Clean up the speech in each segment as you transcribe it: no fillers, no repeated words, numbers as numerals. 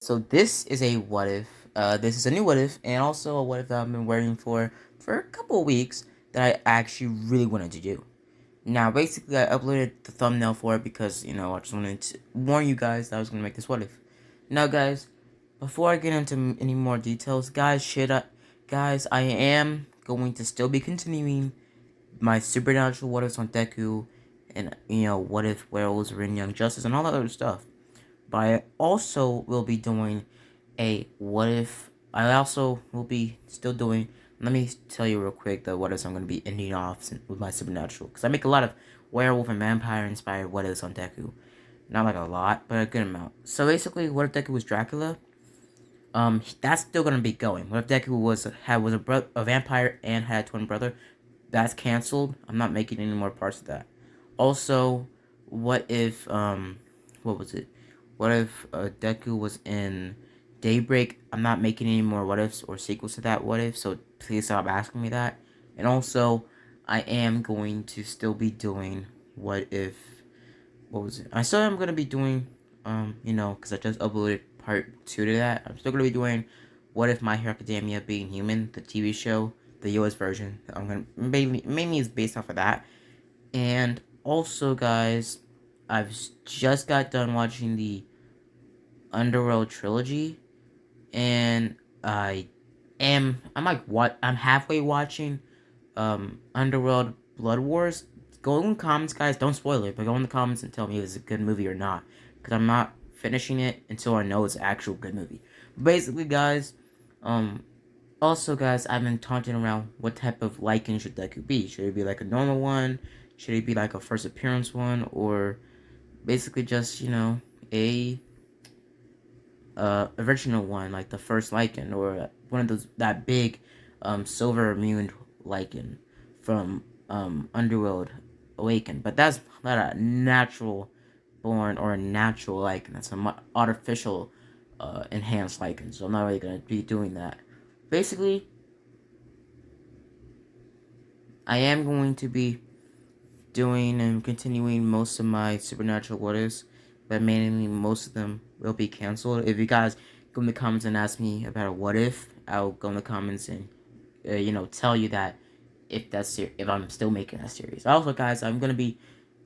So this is a what if. This is a new what if, and also a what if that I've been waiting for a couple of weeks that I actually really wanted to do. Now, basically, I uploaded the thumbnail for it because I just wanted to warn you guys that I was gonna make this what if. Now, guys, before I get into any more details, guys, I am going to still be continuing my supernatural what ifs on Deku, and what if werewolves are in Young Justice and all that other stuff. But I also will be doing a what if. I also will be still doing. Let me tell you real quick the what ifs I'm going to be ending off with my supernatural, because I make a lot of werewolf and vampire inspired what ifs on Deku. Not like a lot, but a good amount. So basically, what if Deku was Dracula? That's still gonna be going. What if Deku was a vampire and had a twin brother? That's canceled. I'm not making any more parts of that. Also, what if what was it? What if Deku was in Daybreak? I'm not making any more what ifs or sequels to that what if. So please stop asking me that. And also, I am going to still be doing what if. What was it? I still am gonna be doing because I just uploaded part 2 to that. I'm still gonna be doing what if My Hero Academia Being Human, the TV show, the US version. I'm gonna mainly is based off of that. And also, guys, I've just got done watching the Underworld trilogy, and I'm halfway watching Underworld Blood Wars. Go in the comments, guys. Don't spoil it, but go in the comments and tell me if it's a good movie or not. Because I'm not finishing it until I know it's an actual good movie. Basically, guys, um, also, guys, I've been taunting around what type of lycan should Deku be. Should it be like a normal one? Should it be like a first appearance one? Or basically just, a original one, like the first lycan, or one of those, that big silver immune lycan from Underworld Awaken. But that's not a natural born or a natural lycan. That's an artificial enhanced lycan. So I'm not really gonna be doing that. Basically, I am going to be doing and continuing most of my supernatural what ifs, but mainly most of them will be canceled. If you guys go in the comments and ask me about a what if, I'll go in the comments and tell you that if I'm still making that series. Also, guys, I'm gonna be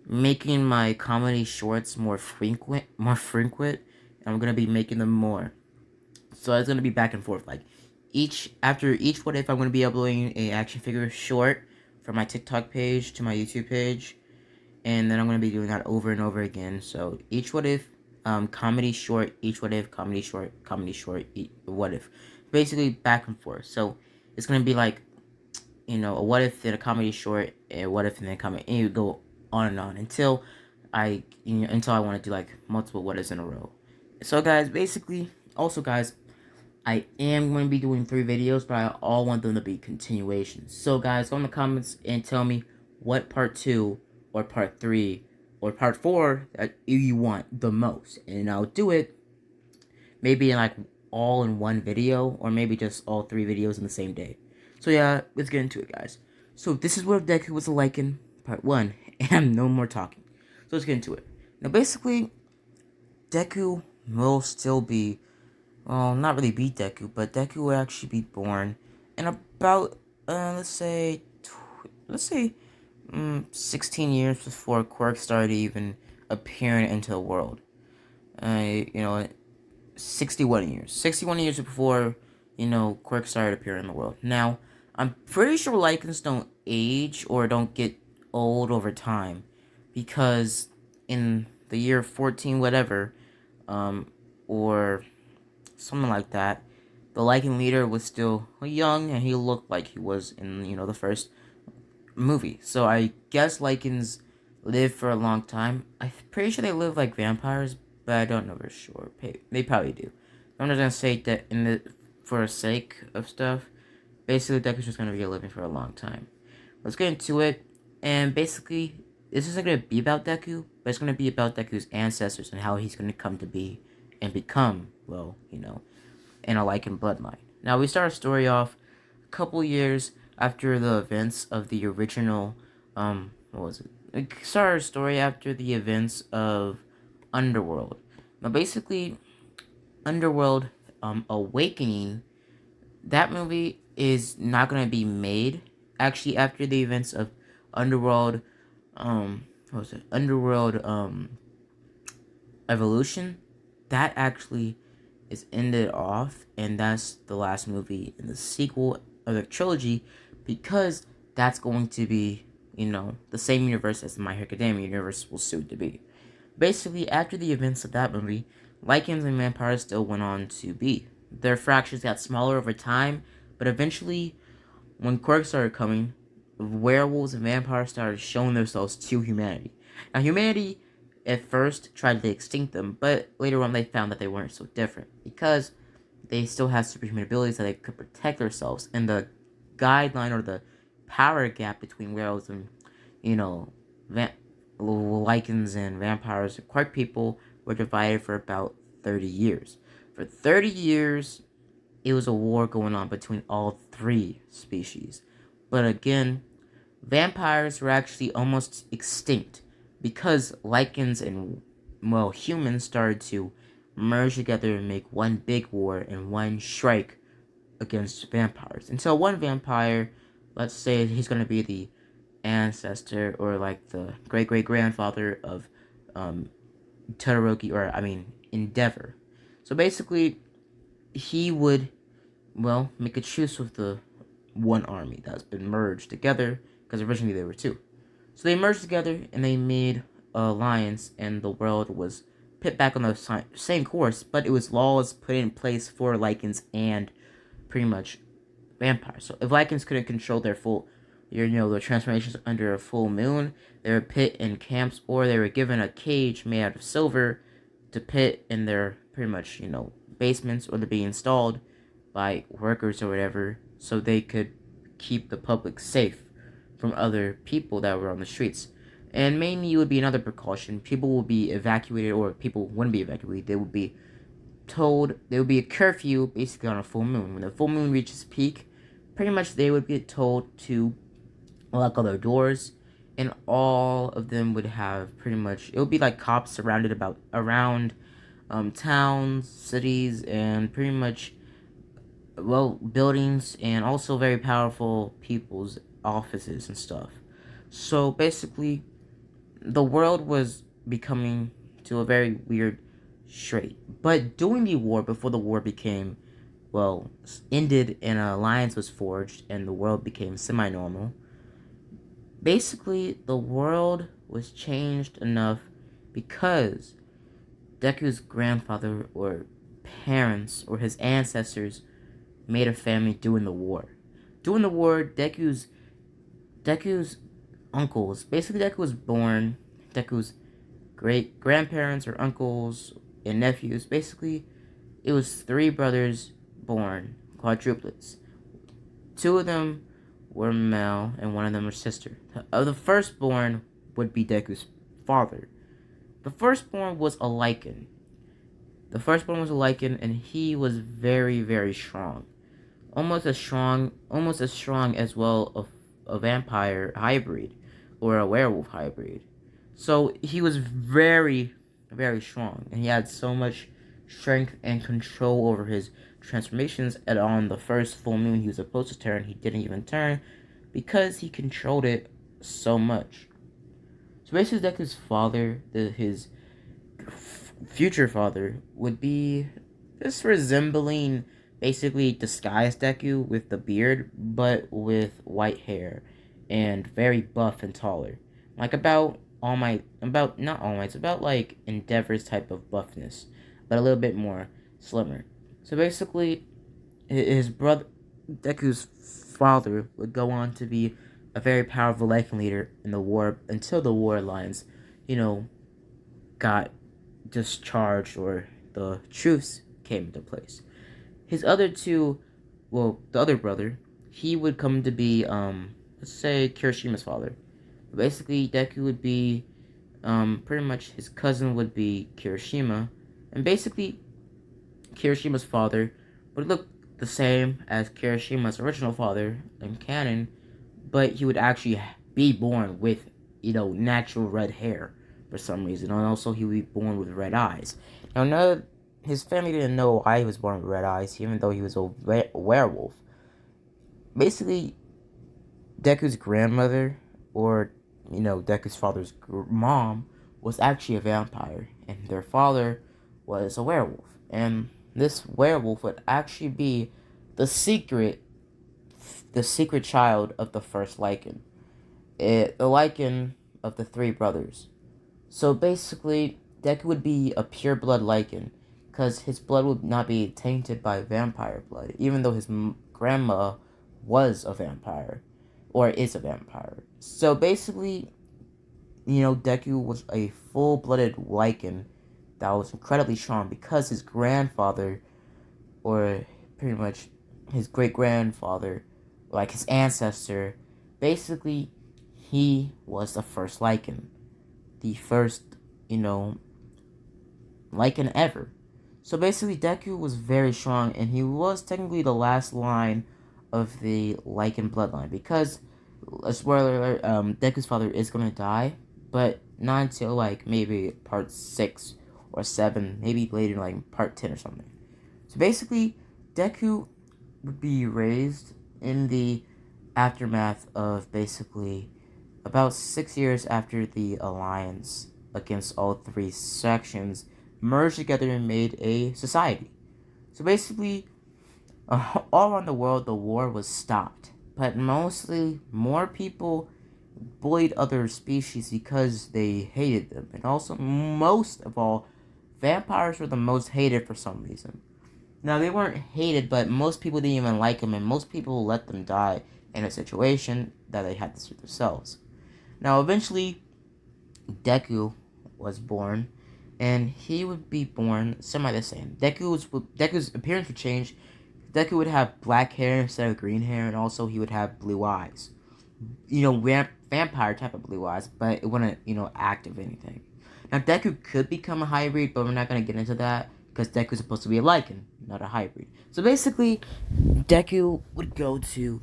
making my comedy shorts more frequent, and I'm gonna be making them more. So it's gonna be back and forth. Like after each what if, I'm gonna be uploading a action figure short from my TikTok page to my YouTube page, and then I'm gonna be doing that over and over again. So each what if, comedy short, each what if, comedy short, what if, basically back and forth. So it's gonna be like a what if then a comedy short, a what if and then comedy, and you go on and on until until I want to do like multiple what ifs in a row. So guys, basically, also guys, I am going to be doing 3 videos, but I all want them to be continuations. So guys, go in the comments and tell me what part 2 or part 3 or part 4 that you want the most, and I'll do it maybe in like all in one video, or maybe just all 3 videos in the same day. So yeah, let's get into it, guys. So this is what Deku was like in part 1, and no more talking. So let's get into it. Now basically, Deku will still be, well, not really be Deku, but Deku will actually be born in about, let's say, 16 years before Quirk started even appearing into the world. 61 years. 61 years before, Quirk started appearing in the world. Now, I'm pretty sure lycans don't age or don't get old over time, because in the year 14 whatever, or something like that, the lycan leader was still young and he looked like he was in, the first movie. So I guess lycans live for a long time. I'm pretty sure they live like vampires, but I don't know for sure. They probably do. I'm just gonna say that for the sake of stuff, basically Deku's just gonna be living for a long time. Let's get into it. And basically, this isn't gonna be about Deku, but it's gonna be about Deku's ancestors and how he's gonna come to be and become, well, in a lycan bloodline. Now we start our story off a couple years after the events of the original, what was it? We start our story after the events of Underworld. Now basically, Underworld Awakening, that movie is not going to be made actually after the events of Underworld what was it? Underworld Evolution. That actually is ended off, and that's the last movie in the sequel of the trilogy, because that's going to be, the same universe as the My Hero Academia universe will soon to be. Basically, after the events of that movie, lycans and vampires still went on to be. Their fractions got smaller over time, but eventually, when quirks started coming, werewolves and vampires started showing themselves to humanity. Now, humanity at first tried to extinct them, but later on they found that they weren't so different because they still had superhuman abilities that they could protect themselves. And the guideline or the power gap between werewolves and, you know, lycans and vampires and quirk people were divided for about 30 years. For 30 years, it was a war going on between all three species. But again, vampires were actually almost extinct because lycans and, well, humans started to merge together and make one big war and one strike against vampires. Until one vampire, let's say he's going to be the ancestor or like the great great grandfather of Todoroki, or I mean Endeavor. So basically, he would, well, make a truce with the one army that's been merged together, because originally they were two. So they merged together and they made an alliance, and the world was put back on the same course, but it was laws put in place for lycans and pretty much vampires. So if lycans couldn't control their their transformations under a full moon, they were put in camps, or they were given a cage made out of silver to pit in their pretty much, basements, or to be installed by workers or whatever, so they could keep the public safe from other people that were on the streets. And mainly, it would be another precaution. People will be evacuated, or people wouldn't be evacuated. They would be told, there would be a curfew basically on a full moon. When the full moon reaches peak, pretty much they would get told to lock all their doors, and all of them would have pretty much, it would be like cops surrounded around towns, cities, and pretty much, well, buildings, and also very powerful people's offices and stuff. So basically, the world was becoming to a very weird strait. But during the war, before the war became, well, ended and an alliance was forged and the world became semi-normal, basically the world was changed enough because Deku's grandfather or parents or his ancestors made a family during the war. During the war, Deku's uncles, basically Deku was born, Deku's great grandparents or uncles and nephews, basically it was three brothers born, quadruplets. Two of them were male and one of them was sister. The firstborn would be Deku's father. The firstborn was a lycan. And he was very, very strong. Almost as strong as, well, a vampire hybrid or a werewolf hybrid. So he was very, very strong, and he had so much strength and control over his transformations. And on the first full moon he was supposed to turn, he didn't even turn because he controlled it so much. So basically, Deku's father, his future father, would be just resembling basically disguised Deku with the beard, but with white hair and very buff and taller, like about like Endeavor's type of buffness, but a little bit more slimmer. So basically, his brother, Deku's father, would go on to be a very powerful lycan leader in the war until the war lines, got discharged or the truce came into place. His other two, well, the other brother, he would come to be, let's say, Kirishima's father. Basically, Deku would be, pretty much his cousin would be Kirishima, and basically, Kirishima's father would look the same as Kirishima's original father in canon, but he would actually be born with, natural red hair for some reason, and also he would be born with red eyes. Now, his family didn't know why he was born with red eyes, even though he was a werewolf. Basically, Deku's grandmother, or Deku's father's mom, was actually a vampire, and their father was a werewolf. And this werewolf would actually be the secret, the secret child of the first lycan, the lycan of the three brothers. So basically, Deku would be a pure blood lycan, because his blood would not be tainted by vampire blood, even though his grandma was a vampire, or is a vampire. So basically, Deku was a full-blooded lycan that was incredibly strong because his grandfather, or pretty much his great-grandfather, like his ancestor, basically, he was the first lycan. The first, you know, lycan ever. So basically, Deku was very strong, and he was technically the last line of the lycan bloodline, because, a spoiler alert, Deku's father is gonna die, but not until like maybe part 6 or 7, maybe later like part 10 or something. So basically, Deku would be raised in the aftermath of basically about 6 years after the alliance against all three sections merged together and made a society. So basically, all around the world, the war was stopped, but mostly more people bullied other species because they hated them, and also most of all, vampires were the most hated for some reason. Now, they weren't hated, but most people didn't even like them, and most people let them die in a situation that they had to suit themselves. Now, eventually, Deku was born, and he would be born semi the same. Deku's appearance would change. Deku would have black hair instead of green hair, and also he would have blue eyes. Vampire type of blue eyes, but it wouldn't, act of anything. Now, Deku could become a hybrid, but we're not going to get into that, because Deku's supposed to be a lycan, not a hybrid. So basically, Deku would go to,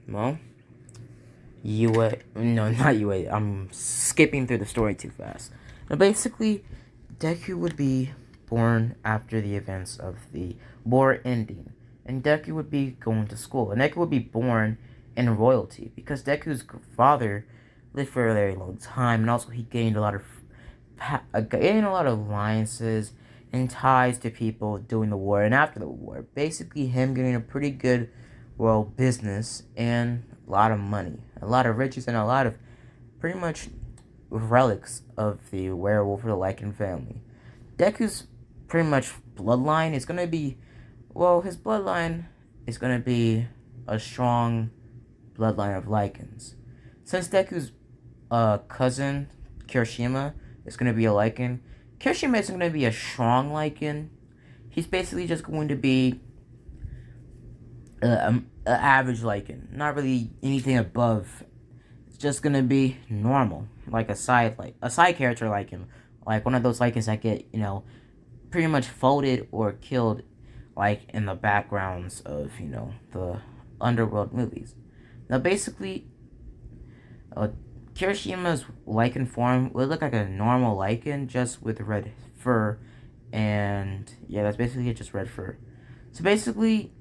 well, UA, no, not UA, I'm skipping through the story too fast. Now, basically, Deku would be born after the events of the war ending, and Deku would be going to school, and Deku would be born in royalty, because Deku's father lived for a very long time, and also he gained a lot of alliances and ties to people during the war and after the war. Basically, him getting a pretty good, business and a lot of money, a lot of riches, and a lot of pretty much relics of the werewolf or the lycan family. Deku's pretty much bloodline is gonna be, his bloodline is gonna be a strong bloodline of lycans. Since Deku's cousin Kirishima is gonna be a lycan, Kirishima isn't gonna be a strong lycan. He's basically just going to be an average lycan, not really anything above. It's just gonna be normal, like a side character lycan, like one of those lycans that get pretty much folded or killed, like in the backgrounds of the underworld movies. Now, basically, Kirishima's lycan form would look like a normal lycan, just with red fur, and yeah, that's basically it, just red fur. So basically,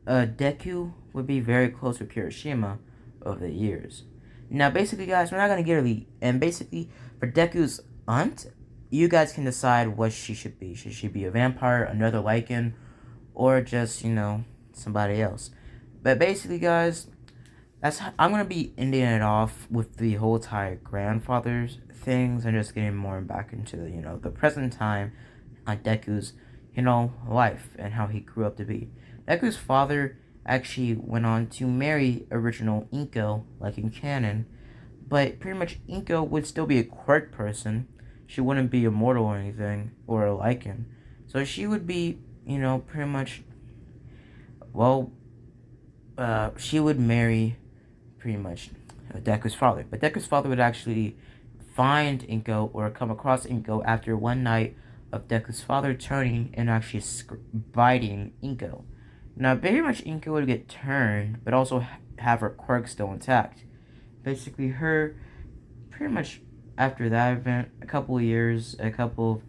Deku would be very close with Kirishima over the years. Now, basically, guys, we're not gonna get really, and basically, for Deku's aunt, you guys can decide what she should be. Should she be a vampire, another lycan, or just somebody else? But basically, guys, I'm gonna be ending it off with the whole entire grandfather's things and just getting more back into the present time on Deku's life and how he grew up to be. Deku's father actually went on to marry original Inko, like in canon, but pretty much Inko would still be a quirk person. She wouldn't be immortal or anything, or a lycan. So she would be, pretty much, she would marry pretty much Deku's father. But Deku's father would actually find Inko or come across Inko after one night of Deku's father turning and actually biting Inko. Now, very much Inko would get turned, but also have her quirk still intact. Basically, her, pretty much after that event, a couple of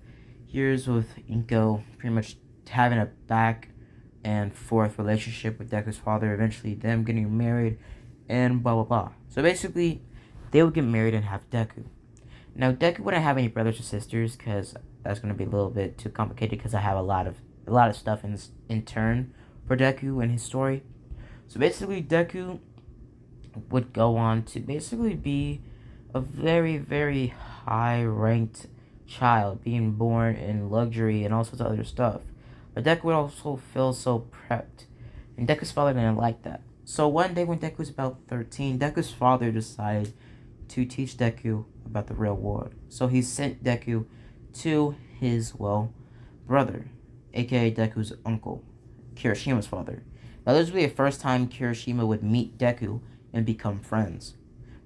years with Inko pretty much having a back and forth relationship with Deku's father, eventually them getting married, and blah blah blah. So basically, they would get married and have Deku. Now Deku wouldn't have any brothers or sisters because that's gonna be a little bit too complicated because I have a lot of stuff in turn for Deku and his story. So basically, Deku would go on to basically be a very, very high ranked child, being born in luxury and all sorts of other stuff. But Deku would also feel so prepped, and Deku's father didn't like that. So one day when Deku was about 13, Deku's father decided to teach Deku about the real world. So he sent Deku to his, well, brother, aka Deku's uncle, Kirishima's father. Now this would be the first time Kirishima would meet Deku and become friends.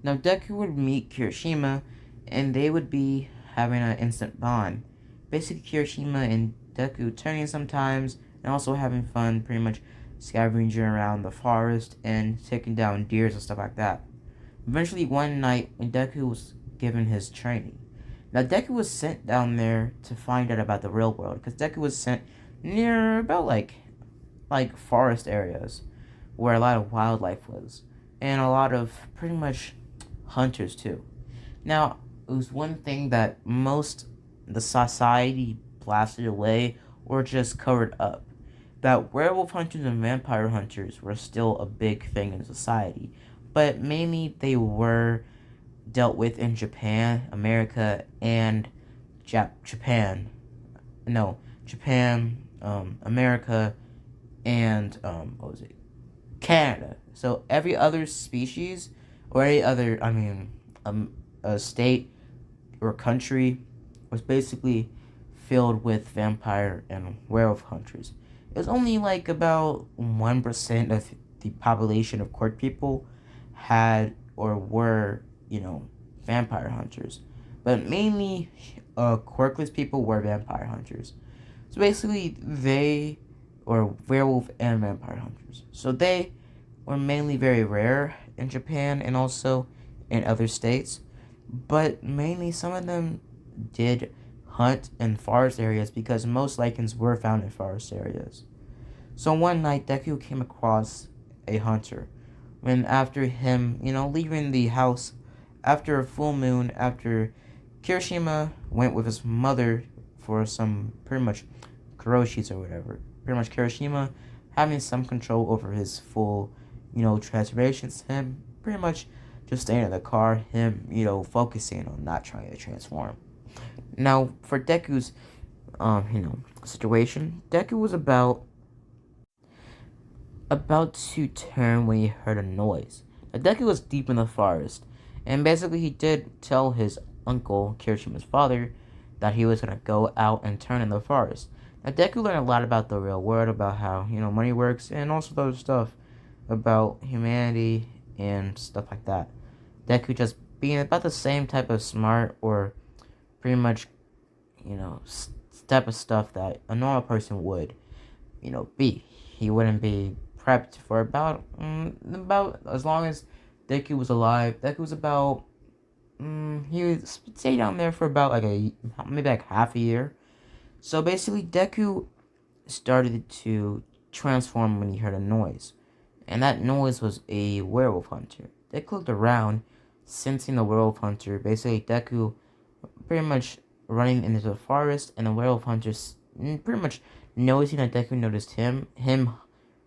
Now Deku would meet Kirishima and they would be having an instant bond. Basically Kirishima and Deku turning sometimes and also having fun, pretty much scavenging around the forest and taking down deers and stuff like that. Eventually one night when Deku was given his training. Now Deku was sent down there to find out about the real world because Deku was sent near about like forest areas where a lot of wildlife was and a lot of pretty much hunters too. Now, it was one thing that most the society blasted away or just covered up. That werewolf hunters and vampire hunters were still a big thing in society, but mainly they were dealt with in Japan, America, and Japan. No, Japan, America, and what was it? Canada. So every other species or any other, a state or country was basically filled with vampire and werewolf hunters. It was only like about 1% of the population of Quirk people had or were, vampire hunters. But mainly, Quirkless people were vampire hunters. So basically, they were werewolf and vampire hunters. So they were mainly very rare in Japan and also in other states. But mainly, some of them did hunt in forest areas because most lycans were found in forest areas. So one night, Deku came across a hunter. When after him, leaving the house after a full moon, after Kirishima went with his mother for some pretty much groceries or whatever. Pretty much Kirishima having some control over his full, transformations. Him pretty much just staying in the car. Him, focusing on not trying to transform. Now, for Deku's, situation, Deku was about to turn when he heard a noise. Now, Deku was deep in the forest, and basically he did tell his uncle, Kirishima's father, that he was gonna go out and turn in the forest. Now, Deku learned a lot about the real world, about how, money works, and also other stuff about humanity and stuff like that. Deku just being about the same type of smart or pretty much, type of stuff that a normal person would, be. He wouldn't be prepped for about as long as Deku was alive. Deku was about he would stay down there for about maybe like half a year. So basically, Deku started to transform when he heard a noise, and that noise was a werewolf hunter. Deku looked around, sensing the werewolf hunter. Basically, Deku pretty much running into the forest, and the werewolf hunter pretty much noticing that Deku noticed him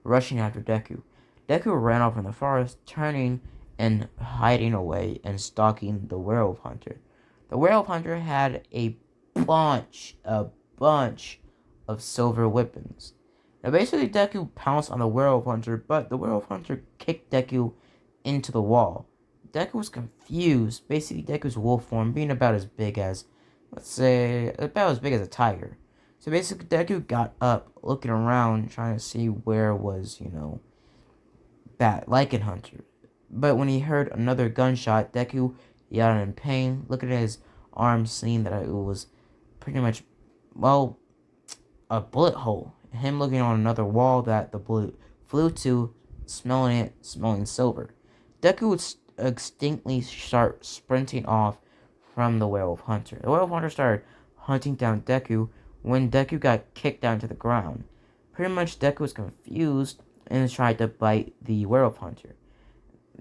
rushing after Deku. Deku ran off in the forest, turning and hiding away and stalking the werewolf hunter. The werewolf hunter had a bunch of silver weapons. Now basically Deku pounced on the werewolf hunter, but the werewolf hunter kicked Deku into the wall. Deku was confused. Basically Deku's wolf form being about as big as, let's say, about as big as a tiger. So basically Deku got up, looking around, trying to see where was, that lycan hunter. But when he heard another gunshot, Deku yelled in pain, looking at his arm, seeing that it was pretty much, well, a bullet hole. Him looking on another wall that the bullet flew to, smelling silver. Deku would instinctively start sprinting off from the werewolf hunter. The werewolf hunter started hunting down Deku when Deku got kicked down to the ground. Pretty much Deku was confused and tried to bite the werewolf hunter.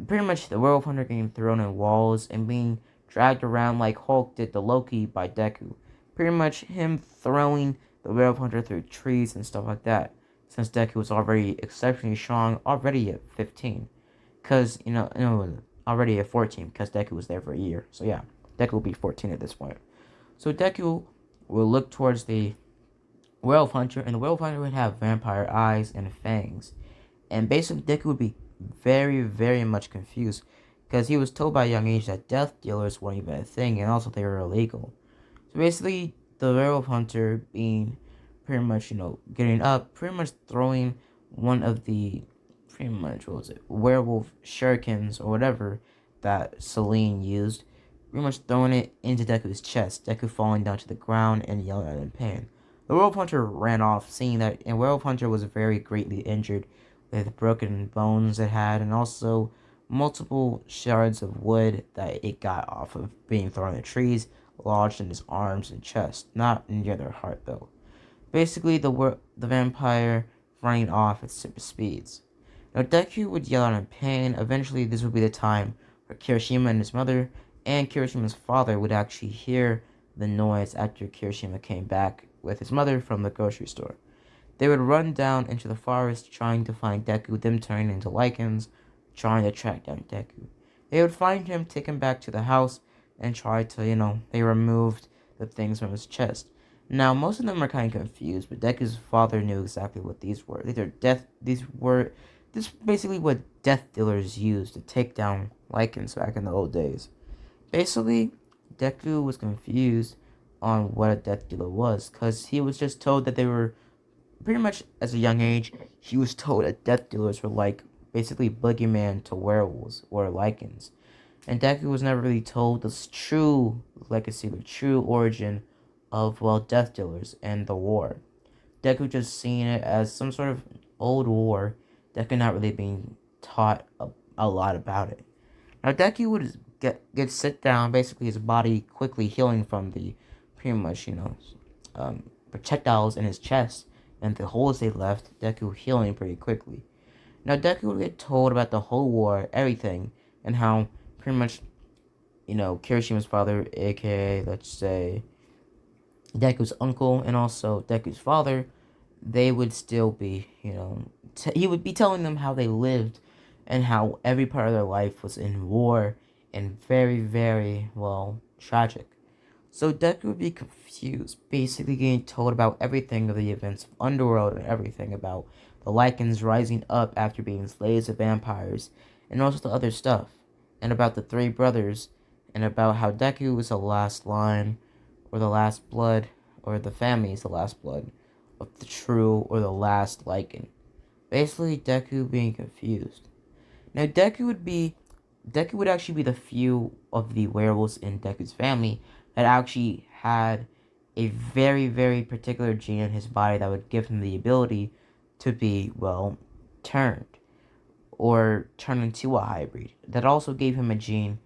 Pretty much the werewolf hunter getting thrown in walls and being dragged around like Hulk did to Loki by Deku. Pretty much him throwing the werewolf hunter through trees and stuff like that. Since Deku was already exceptionally strong, already at 15. Because, already at 14, because Deku was there for a year. So yeah, Deku will be 14 at this point. So Deku will look towards the werewolf hunter, and the werewolf hunter would have vampire eyes and fangs. And basically, Deku would be very, very much confused because he was told by a young age that death dealers weren't even a thing, and also they were illegal. So basically, the werewolf hunter being pretty much, getting up, pretty much throwing one of the, pretty much, what was it, werewolf shurikens or whatever that Selene used, pretty much throwing it into Deku's chest, Deku falling down to the ground and yelling out in pain. The werewolf hunter ran off, seeing that, and werewolf hunter was very greatly injured with broken bones it had, and also multiple shards of wood that it got off of being thrown in the trees, lodged in his arms and chest, not near their heart though. Basically, the vampire running off at super speeds. Now, Deku would yell out in pain. Eventually, this would be the time where Kirishima and his mother and Kirishima's father would actually hear the noise after Kirishima came back with his mother from the grocery store. They would run down into the forest trying to find Deku, them turning into lycans, trying to track down Deku. They would find him, take him back to the house, and try to, they removed the things from his chest. Now, most of them are kind of confused, but Deku's father knew exactly what these were. This basically what death dealers used to take down lycans back in the old days. Basically, Deku was confused on what a death dealer was, because he was just told that they were, pretty much as a young age, he was told that death dealers were like basically boogeyman to werewolves or lycans. And Deku was never really told the true legacy, the true origin of, death dealers and the war. Deku just seeing it as some sort of old war. Deku not really being taught a lot about it. Now Deku would get sit down, basically his body quickly healing from the pretty much, projectiles in his chest and the holes they left, Deku healing pretty quickly. Now Deku would get told about the whole war, everything, and how pretty much, Kirishima's father, aka, let's say, Deku's uncle, and also Deku's father, they would still be, he would be telling them how they lived and how every part of their life was in war and very, very, tragic. So Deku would be confused, basically getting told about everything of the events of Underworld and everything about the lycans rising up after being slaves of vampires, and also the other stuff, and about the three brothers, and about how Deku was the last line, or the last blood, or the family is the last blood of the true or the last lycan. Basically, Deku being confused. Now, Deku would actually be the few of the werewolves in Deku's family that actually had a very, very particular gene in his body that would give him the ability to be, turned, or turn into a hybrid. That also gave him a gene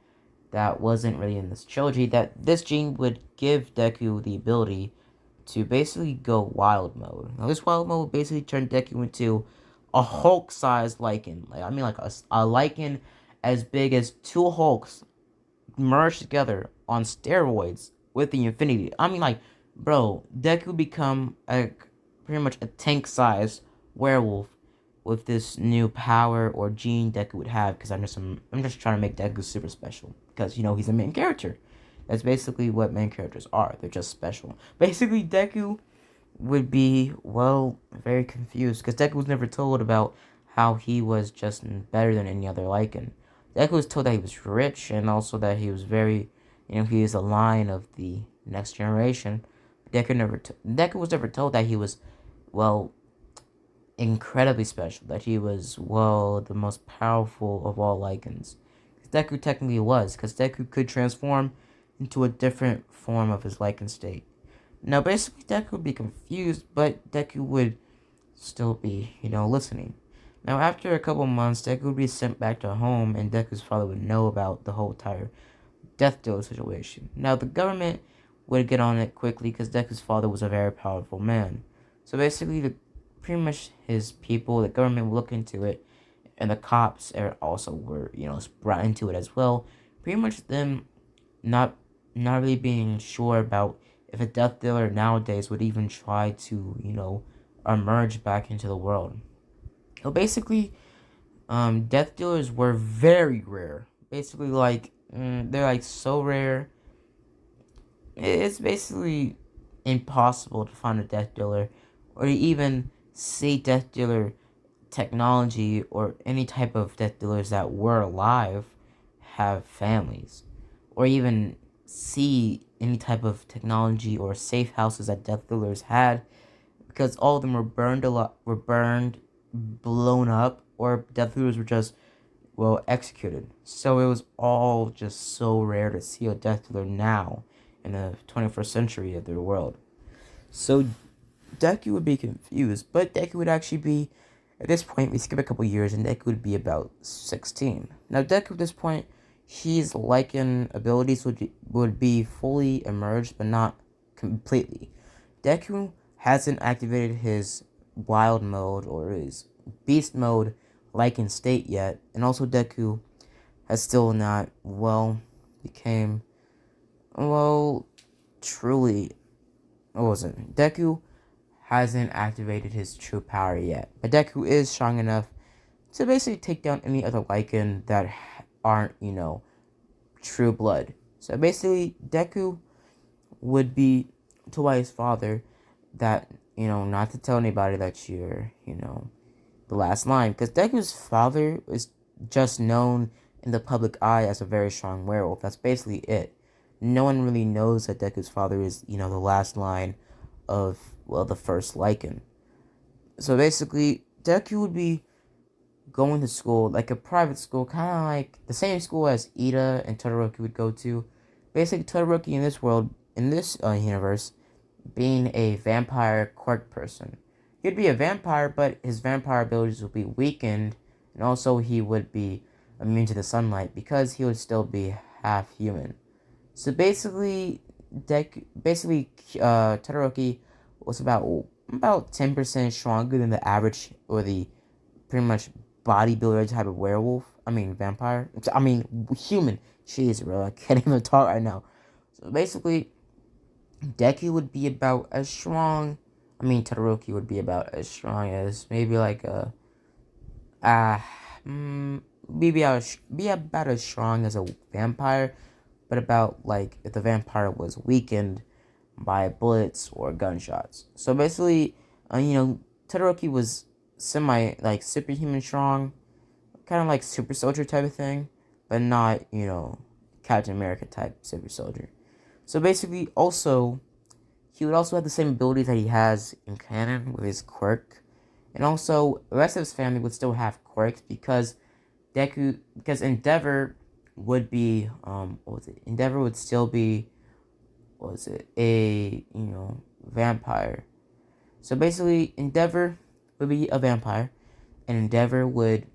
that wasn't really in this trilogy, that this gene would give Deku the ability to basically go wild mode. Now, this wild mode would basically turn Deku into a Hulk-sized lycan. Like a lycan as big as two Hulks merged together on steroids with the Infinity. Bro, Deku would become pretty much a tank-sized werewolf with this new power or gene Deku would have. Because I'm just trying to make Deku super special. Because he's a main character. That's basically what main characters are. They're just special. Basically, Deku would be, very confused. Because Deku was never told about how he was just better than any other lycan. Deku was told that he was rich, and also that he was very, he is a line of the next generation. Deku was never told that he was, incredibly special. That he was, the most powerful of all lycans. Deku technically was, because Deku could transform into a different form of his lycan state. Now, basically, Deku would be confused, but Deku would still be, listening. Now, after a couple months, Deku would be sent back to home, and Deku's father would know about the whole entire death deal situation. Now, the government would get on it quickly because Deku's father was a very powerful man. So basically, pretty much his people, the government would look into it, and the cops also were, brought into it as well. Pretty much them not not really being sure about if a death dealer nowadays would even try to, emerge back into the world. So basically, death dealers were very rare. Basically, they're like so rare. It's basically impossible to find a death dealer, or to even see death dealer technology or any type of death dealers that were alive have families, or even see any type of technology or safe houses that death dealers had, because all of them were burned, blown up, or death dealers were just executed. So it was all just so rare to see a death dealer now in the 21st century of the world. So Deku would be confused, but Deku would actually be, at this point, we skip a couple years, and Deku would be about 16. Now, Deku at this point, his lycan abilities would be fully emerged, but not completely. Deku hasn't activated his wild mode or his beast mode lycan state yet, and also Deku has still not, became, truly, what was it? Deku hasn't activated his true power yet, but Deku is strong enough to basically take down any other lycan that aren't, true blood. So basically, Deku would be told by his father that, not to tell anybody that you're, the last line, because Deku's father is just known in the public eye as a very strong werewolf. That's basically it. No one really knows that Deku's father is, the last line of, the first lycan. So basically, Deku would be going to school, like a private school, kind of like the same school as Ida and Todoroki would go to. Basically, Todoroki in this world, in this universe, being a vampire quirk person. He'd be a vampire, but his vampire abilities would be weakened, and also he would be immune to the sunlight because he would still be half human. So basically, Todoroki was about 10% stronger than the average, or the pretty much bodybuilder type of werewolf. I mean vampire. I mean human. Jeez, bro, I can't even talk right now. So basically, Deku would be about as strong. I mean, Todoroki would be about as strong as maybe like a uh be about as strong as a vampire, but about like if the vampire was weakened by bullets or gunshots. So basically, Todoroki was semi like superhuman strong, kind of like super soldier type of thing, but not Captain America type super soldier. So basically, also he would also have the same abilities that he has in canon with his quirk, and also the rest of his family would still have quirks because Endeavor would be what was it? Endeavor would still be, what was it, a vampire. So basically, Endeavor would be a vampire, and Endeavor would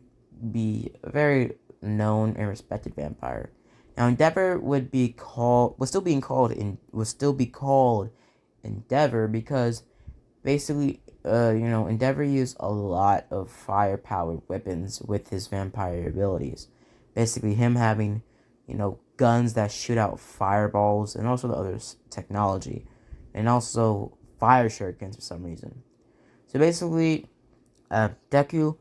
be a very known and respected vampire. Now, Endeavor would still be called Endeavor because basically, Endeavor used a lot of fire-powered weapons with his vampire abilities. Basically, him having, guns that shoot out fireballs, and also the other technology, and also fire shurikens for some reason. So basically, Deku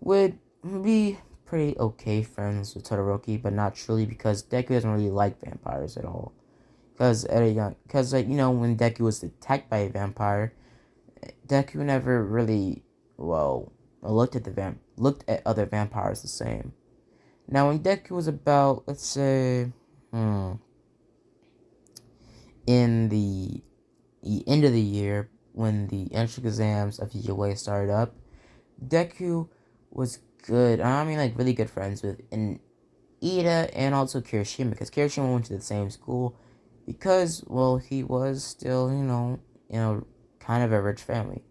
would be pretty okay friends with Todoroki, but not truly because Deku doesn't really like vampires at all. Because when Deku was attacked by a vampire, Deku never really looked at other vampires the same. Now, when Deku was about, let's say, in the end of the year, when the entrance exams of UA started up, Deku was good. I mean, like, really good friends with Ida and also Kirishima, because Kirishima went to the same school because, he was still, kind of a rich family.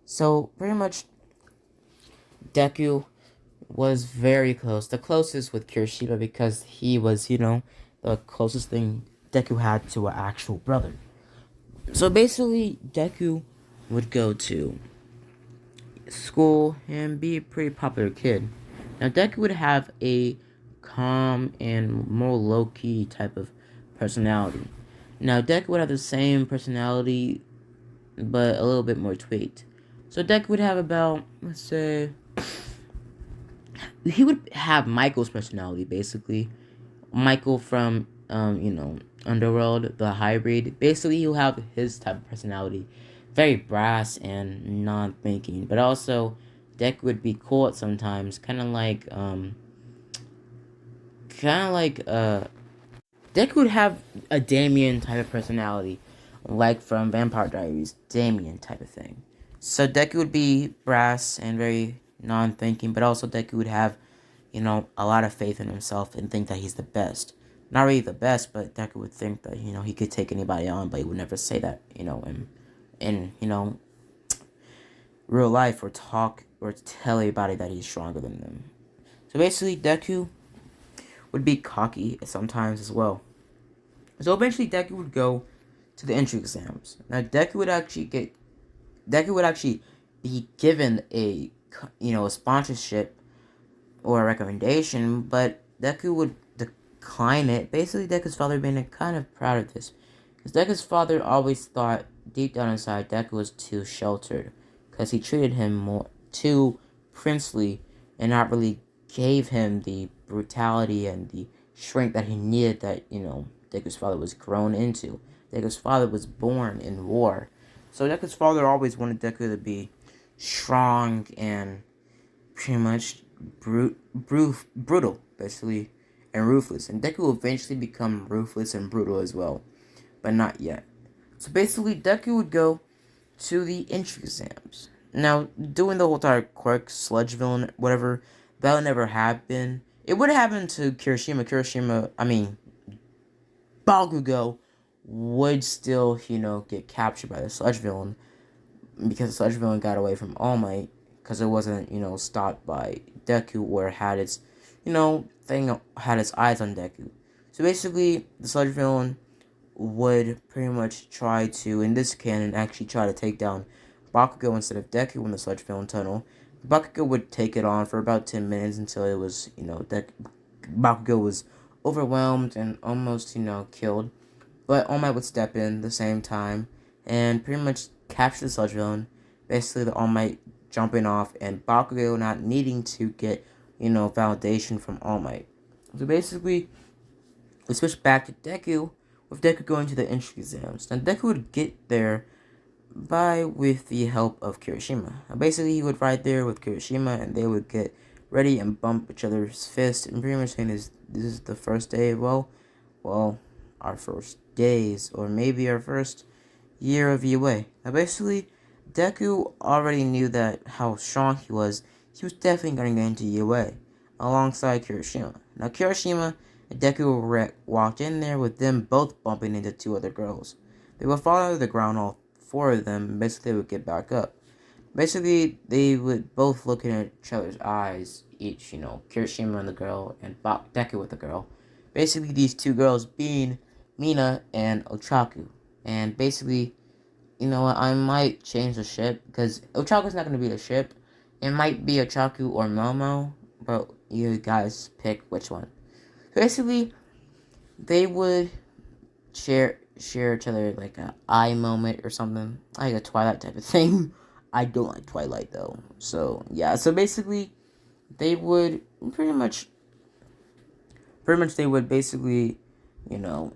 So, pretty much, Deku was very close. The closest with Kirishima because he was, the closest thing Deku had to an actual brother. So basically, Deku would go to school and be a pretty popular kid. Now, Deku would have a calm and more low key type of personality. Now, Deku would have the same personality, but a little bit more tweaked. So, Deku would have about, let's say, he would have Michael's personality basically. Michael from, Underworld, the hybrid. Basically, he'll have his type of personality, very brass and non-thinking, but also Deck would be cool at sometimes, kind of like Deck would have a Damien type of personality, like from Vampire Diaries, Damien type of thing. So Deku would be brass and very non-thinking, but also Deku would have, a lot of faith in himself and think that he's the best. Not really the best, but Deku would think that, he could take anybody on, but he would never say that, in real life or talk or tell anybody that he's stronger than them. So basically, Deku would be cocky sometimes as well. So eventually, Deku would go to the entry exams. Now, Deku would actually be given a sponsorship or a recommendation, but Deku would decline it. Basically, Deku's father being kind of proud of this, because Deku's father always thought deep down inside Deku was too sheltered, because he treated him more too princely and not really gave him the brutality and the strength that he needed. That Deku's father was grown into. Deku's father was born in war, so Deku's father always wanted Deku to be strong and pretty much brutal, basically, and ruthless. And Deku will eventually become ruthless and brutal as well, but not yet. So basically, Deku would go to the entry exams. Now, doing the whole entire quirk, sludge villain, whatever, that would never happen. It would happen to Bakugo would still, get captured by the sludge villain, because the sludge villain got away from All Might, because it wasn't, stopped by Deku, or had its, had its eyes on Deku. So basically, the sludge villain would pretty much try to, in this canon, actually try to take down Bakugo instead of Deku in the sludge villain tunnel. Bakugo would take it on for about 10 minutes until it was, Bakugo was overwhelmed and almost, killed. But All Might would step in the same time and pretty much capture the sludge villain. Basically, the All Might jumping off and Bakugo not needing to get, validation from All Might. So basically, we switch back to Deku, with Deku going to the entry exams. Now, Deku would get there with the help of Kirishima. Now, basically, he would ride there with Kirishima, and they would get ready and bump each other's fists, and pretty much saying this is the first day, our first days, or maybe our first year of UA. Now, basically, Deku already knew that how strong he was. He was definitely going to get into UA alongside Kirishima. Now, Kirishima and Deku walked in there with them both bumping into two other girls. They would fall to the ground, all four of them, and basically they would get back up. Basically, they would both look in each other's eyes, each, Kirishima and the girl, and Deku with the girl. Basically, these two girls being Mina and Ochaku. And basically, I might change the ship, because Ochaku's not going to be the ship. It might be Ochaku or Momo, but you guys pick which one. Basically, they would share each other like a eye moment or something, like a Twilight type of thing. I don't like Twilight though, so yeah. So basically, they would pretty much they would basically, you know,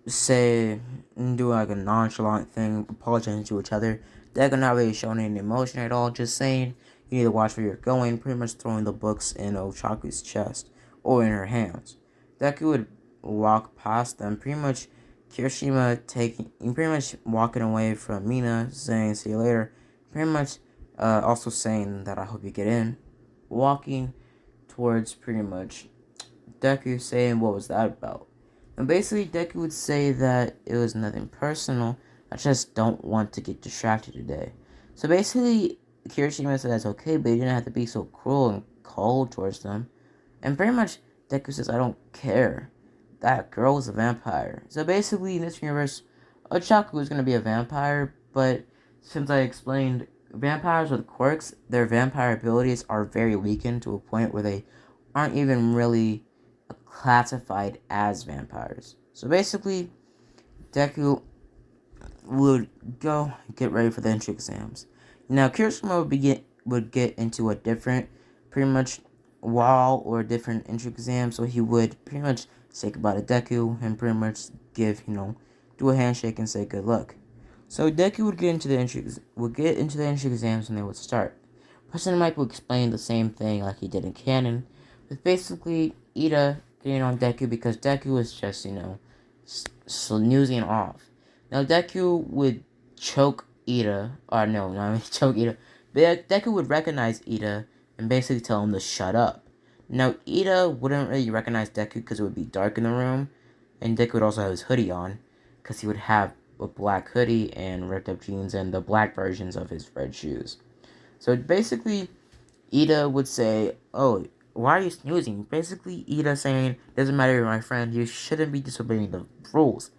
say do like a nonchalant thing, apologizing to each other. They're not really showing any emotion at all, just saying you need to watch where you're going, pretty much throwing the books in Ochaku's chest or in her hands. Deku would walk past them, pretty much pretty much walking away from Mina, saying see you later, pretty much also saying that I hope you get in, walking towards pretty much Deku, saying what was that about. And basically, Deku would say that it was nothing personal. I just don't want to get distracted today. So basically, Kirishima said that's okay, but you didn't have to be so cruel and cold towards them. And pretty much, Deku says, I don't care. that girl was a vampire. So basically, in this universe, Ochaku is going to be a vampire, but since I explained vampires with quirks, their vampire abilities are very weakened to a point where they aren't even really classified as vampires. So basically, Deku would go get ready for the entry exams. Now, Kirishima would get into a different, pretty much, wall or a different entry exam, so he would pretty much say goodbye to Deku and pretty much give, do a handshake and say good luck. So Deku would get into the entry exams when they would start. President Mike would explain the same thing like he did in canon, with basically Ida getting on Deku because Deku was just, snoozing off. Now Deku would choke Ida, or no, not choke Ida, but Deku would recognize Ida and basically tell him to shut up. Now Ida wouldn't really recognize Deku because it would be dark in the room, and Deku would also have his hoodie on, because he would have a black hoodie and ripped up jeans and the black versions of his red shoes. So basically, Ida would say, "Oh, why are you snoozing?" Basically, Ida saying, "Doesn't matter, you're my friend. You shouldn't be disobeying the rules."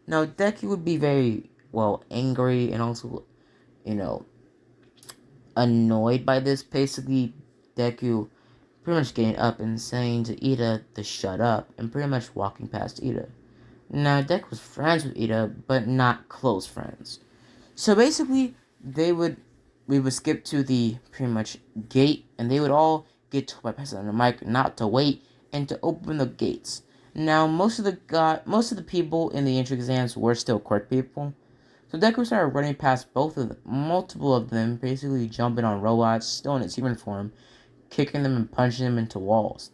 Now, Deku would be very, angry and also, you know, annoyed by this. Basically, Deku pretty much getting up and saying to Ida to shut up and pretty much walking past Ida. Now, Deku was friends with Ida, but not close friends. So basically, we would skip to the pretty much gate, and they would all get told by President Mike not to wait and to open the gates. Now, most of the people in the entry exams were still quirk people, so Deku started running past multiple of them, basically jumping on robots, still in its human form, kicking them and punching them into walls.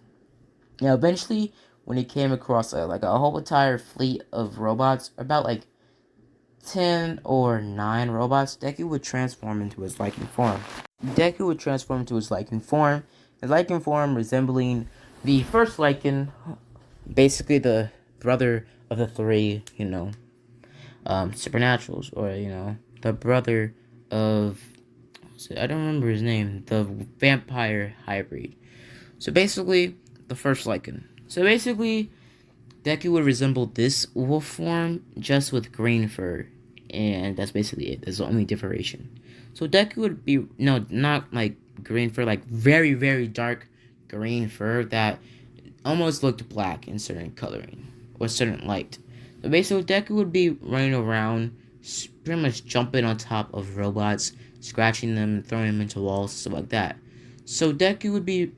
Now, eventually, when he came across a whole entire fleet of robots, about 10 or 9 robots, Deku would transform into his lycan form. His lycan form resembling the first lycan, basically the brother of the three, supernaturals, or, the brother of, I don't remember his name, the vampire hybrid. So basically, the first lycan. So basically, Deku would resemble this wolf form, just with green fur. And that's basically it. That's the only differentiation. So Deku would be, no, not like green fur, like very, very dark green fur that almost looked black in certain coloring, or certain light. So basically, Deku would be running around, pretty much jumping on top of robots, scratching them, throwing them into walls, stuff like that. So Deku would be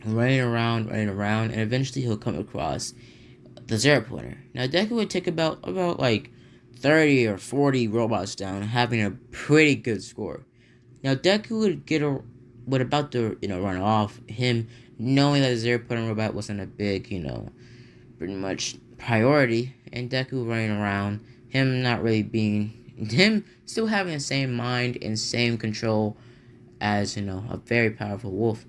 running around, and eventually he'll come across the zero pointer. Now Deku would take about 30 or 40 robots down, having a pretty good score. Now Deku would about to run off, him knowing that the zero pointer robot wasn't a big pretty much priority, and Deku running around, him not really being him still having the same mind and same control as a very powerful wolf.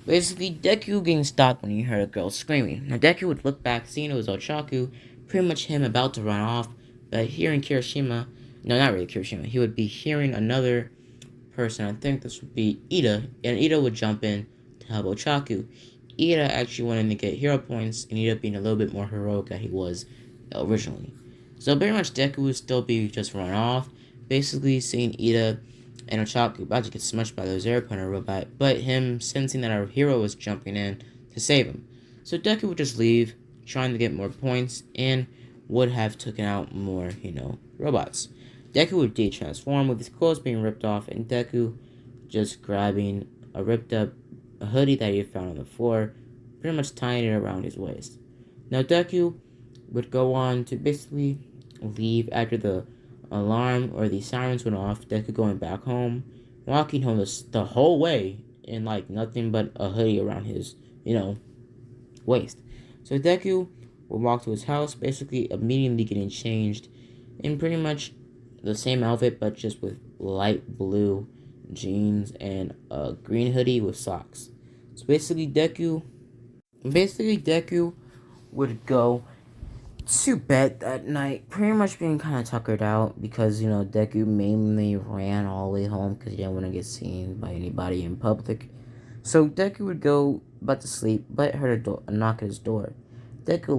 Basically, Deku getting stopped when he heard a girl screaming. Now, Deku would look back, seeing it was Ochaku, pretty much him about to run off, but hearing Kirishima, no, not really Kirishima, he would be hearing another person. I think this would be Ida, and Ida would jump in to help Ochaku. Ida actually wanted to get hero points, and Ida being a little bit more heroic than he was originally. So, pretty much, Deku would still be just run off, basically seeing Ida and Ochaku about to get smushed by the zero pointer robot, but him sensing that our hero was jumping in to save him. So Deku would just leave, trying to get more points, and would have taken out more, robots. Deku would de-transform with his clothes being ripped off, and Deku just grabbing a ripped up hoodie that he found on the floor, pretty much tying it around his waist. Now Deku would go on to basically leave after the alarm or the sirens went off. Deku going back home, walking home the whole way in nothing but a hoodie around his, waist. So Deku would walk to his house, basically immediately getting changed in pretty much the same outfit, but just with light blue jeans and a green hoodie with socks. So basically Deku would go to bed that night, pretty much being kind of tuckered out because, Deku mainly ran all the way home because he didn't want to get seen by anybody in public. So Deku would go about to sleep, but heard a knock at his door. Deku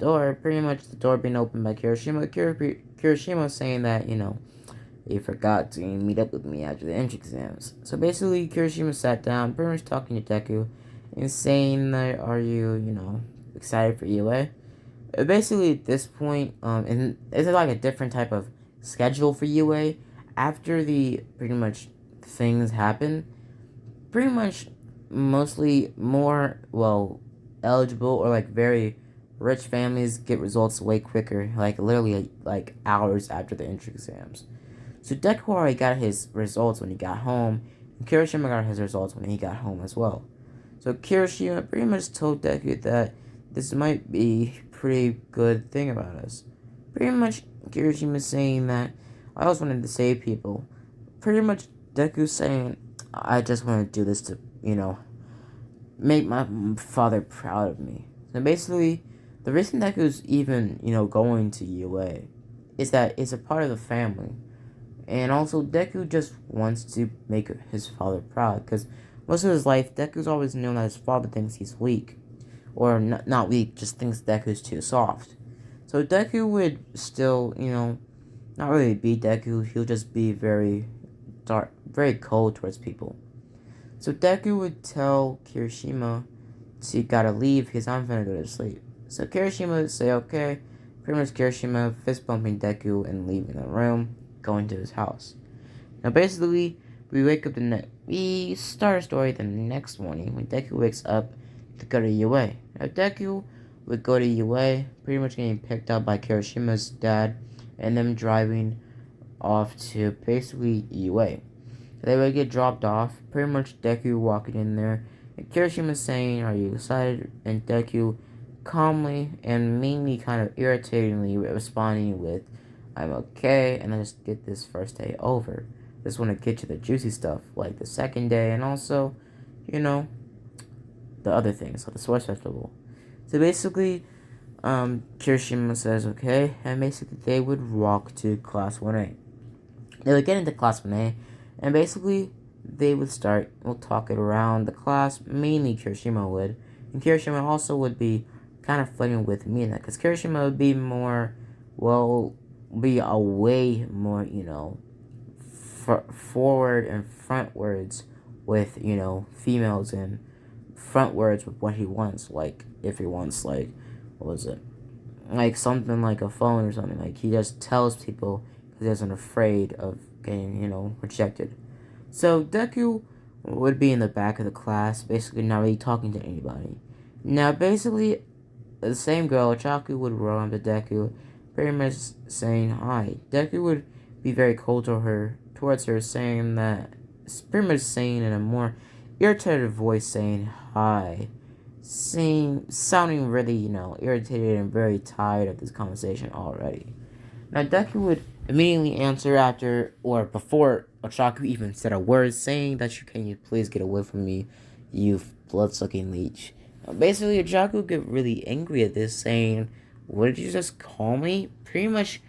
door, pretty much the door being opened by Kirishima. Kirishima saying that, he forgot to meet up with me after the entrance exams. So basically, Kirishima sat down, pretty much talking to Deku, and saying that, are you, excited for UA? Basically, at this point, and it's like a different type of schedule for UA. After the pretty much things happen, pretty much mostly more, well, eligible or like very rich families get results way quicker, like literally like hours after the entrance exams. So Deku already got his results when he got home, and Kirishima got his results when he got home as well. So Kirishima pretty much told Deku that this might be a pretty good thing about us. Pretty much Kirishima saying that I always wanted to save people. Pretty much Deku saying I just want to do this to, make my father proud of me. So basically, the reason Deku's even, going to UA is that it's a part of the family. And also, Deku just wants to make his father proud, because most of his life, Deku's always known that his father thinks he's weak. Or not weak, just thinks Deku's too soft. So Deku would still, not really be Deku, he'll just be very dark, very cold towards people. So Deku would tell Kirishima, so you gotta leave because I'm gonna go to sleep. So Kirishima would say, okay. Pretty much Kirishima fist bumping Deku and leaving the room, going to his house. Now basically, we start our story the next morning when Deku wakes up to go to UA. Now Deku would go to UA, pretty much getting picked up by Kirishima's dad, and them driving off to basically UA. They would get dropped off, pretty much Deku walking in there, and Kirishima saying, are you excited? And Deku calmly and mainly kind of irritatingly responding with, I'm okay, and I just get this first day over. Just want to get to the juicy stuff, like the second day, and also, the other things, like the Sports Festival. So basically, Kirishima says okay, and basically they would walk to Class 1A. They would get into Class 1A, and basically they would start, we'll talk it around the class, mainly Kirishima would, and Kirishima also would be kind of flirting with Mina, because Kirishima would be more, be a way more, forward and frontwards with, females and frontwards with what he wants, like, if he wants, like, what was it? Like, something like a phone or something, like, he just tells people because he isn't afraid of getting, rejected. So, Deku would be in the back of the class, basically not really talking to anybody. Now, basically, the same girl, Chaku, would run up to Deku, pretty much saying hi. Deku would be very cold towards her, saying that, pretty much saying in a more irritated voice, saying hi, sounding really, irritated and very tired of this conversation already. Now, Deku would immediately answer after, or before Ochaku even said a word, saying that can you please get away from me, you blood-sucking leech. Basically, Ochaku would get really angry at this, saying, what did you just call me? Pretty much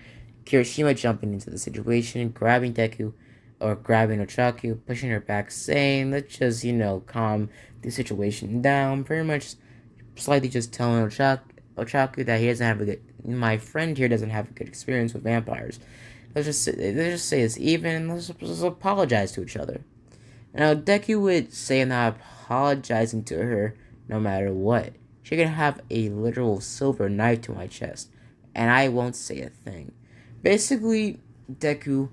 Kirishima jumping into the situation, grabbing Deku, or grabbing Ochaku, pushing her back, saying, let's just, calm the situation down. Pretty much slightly just telling Ochaku that he doesn't have a good, my friend here doesn't have a good experience with vampires. Let's just say it's even, let's just apologize to each other. Now, Deku would say I'm not apologizing to her no matter what. She can have a literal silver knife to my chest, and I won't say a thing. Basically, Deku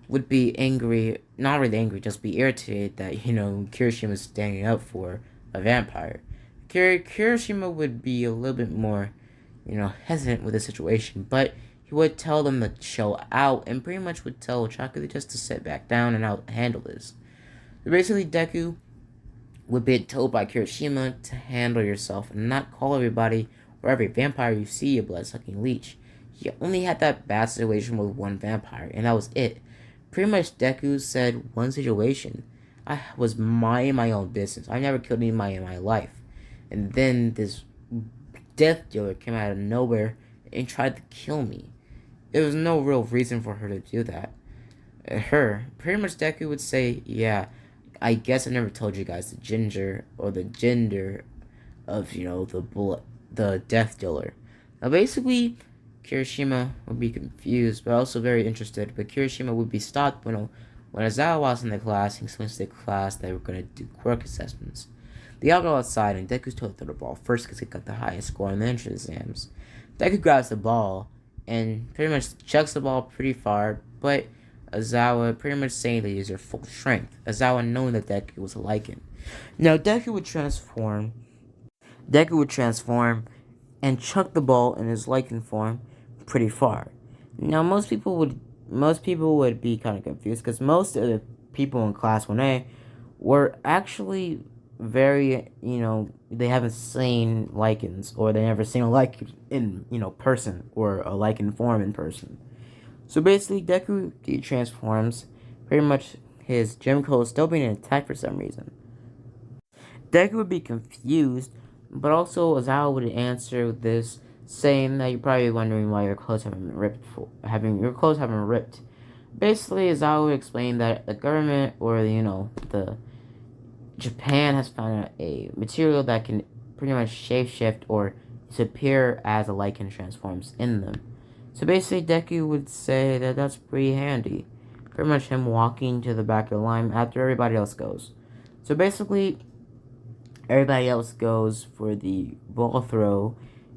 would be angry, not really angry, just be irritated that, Kirishima was standing up for a vampire. Kirishima would be a little bit more, hesitant with the situation, but he would tell them to chill out, and pretty much would tell Ochaku just to sit back down and I'll handle this. So basically, Deku would be told by Kirishima to handle yourself and not call everybody or every vampire you see a blood-sucking leech. He only had that bad situation with one vampire, and that was it. Pretty much Deku said one situation. I was minding my own business. I never killed anybody in my life. And then this death dealer came out of nowhere and tried to kill me. There was no real reason for her to do that. Pretty much Deku would say, yeah, I guess I never told you guys the ginger or the gender of, the death dealer. Basically, Kirishima would be confused, but also very interested. But Kirishima would be stopped when Azawa was in the class and explains to the class that we're gonna do quirk assessments. They all go outside, and Deku's told to throw the ball first because he got the highest score in the entrance exams. Deku grabs the ball and pretty much chucks the ball pretty far, but Azawa pretty much saying to use her full strength. Azawa knowing that Deku was a lycan. Now Deku would transform and chuck the ball in his lycan form pretty far. Now most people would be kind of confused because most of the people in class 1A were actually very, they haven't seen lycans, or they never seen a lycan in, person, or a lycan form in person. So basically, Deku transforms. Pretty much his gym code is still being attacked for some reason. Deku would be confused, but also Azawa would answer this, saying that you're probably wondering why your clothes haven't been ripped. Your clothes haven't been ripped. Basically, Azawa would explain that the government, or the Japan has found a material that can pretty much shapeshift or disappear as a lycan transforms in them. So basically, Deku would say that that's pretty handy. Pretty much him walking to the back of the line after everybody else goes. So basically, everybody else goes for the ball throw,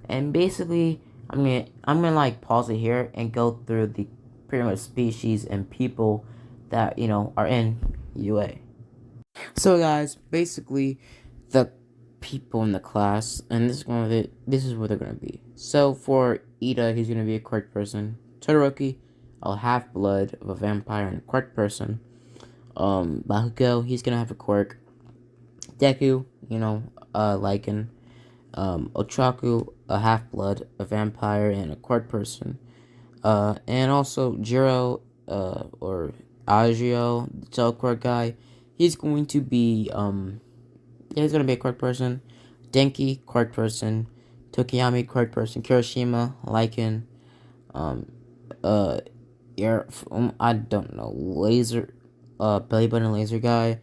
and basically, I'm gonna like pause it here and go through the pretty much species and people that are in UA. So guys, basically, the people in the class, and this is what they're gonna be. So for Ida, he's gonna be a quirk person. Todoroki, a half blood of a vampire and a quirk person. Bakugo, he's gonna have a quirk. Deku, lycan. Ochaku, a half blood, a vampire, and a quirk person. And also Jiro, or Agio, the teleport guy, he's going to be, he's going to be a quirk person. Denki, quirk person. Tokiyami, quirk person. Kirishima, lycan. Um, uh, I don't know, laser, belly button laser guy.